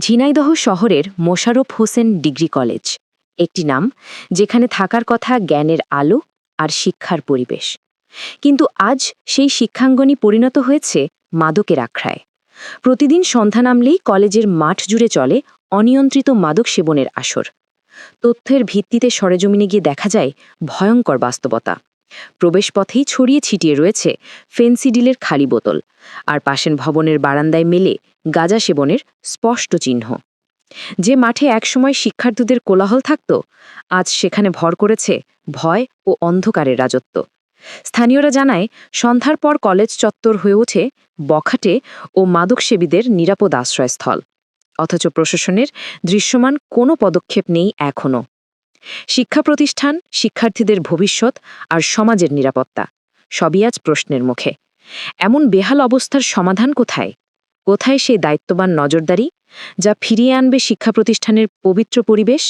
ঝিনাইদহ শহরের Mosharraf Hossain degree college, একটি নাম যেখানে থাকার কথা জ্ঞানের আলো আর শিক্ষার পরিবেশ। কিন্তু আজ সেই শিক্ষাঙ্গনই পরিণত হয়েছে মাদকের আখড়ায়। প্রতিদিন সন্ধ্যা নামলেই কলেজের মাঠ জুড়ে চলে অনিয়ন্ত্রিত মাদক সেবনের আসর। তথ্যের ভিত্তিতে সরেজমিনে গিয়ে দেখা যায় ভয়ঙ্কর বাস্তবতা। প্রবেশপথেই ছড়িয়ে ছিটিয়ে রয়েছে ফেন্সিডিলের খালি বোতল, আর পাশের ভবনের বারান্দায় মেলে গাঁজা সেবনের স্পষ্ট চিহ্ন। যে মাঠে একসময় শিক্ষার্থীদের কোলাহল থাকত, আজ সেখানে ভর করেছে ভয় ও অন্ধকারের রাজত্ব। স্থানীয়রা জানায়, সন্ধ্যার পর কলেজ চত্বর হয়ে ওঠে বখাটে ও মাদকসেবীদের নিরাপদ আশ্রয়স্থল। অথচ প্রশাসনের দৃশ্যমান কোনো পদক্ষেপ নেই এখনও। শিক্ষা প্রতিষ্ঠান, শিক্ষার্থীদের ভবিষ্যৎ আর সমাজের নিরাপত্তা সবই আজ প্রশ্নের মুখে। এমন বেহাল অবস্থার সমাধান কোথায়? কোথায় সেই দায়িত্ববান নজরদারি যা ফিরিয়ে আনবে শিক্ষা প্রতিষ্ঠানের পবিত্র পরিবেশ?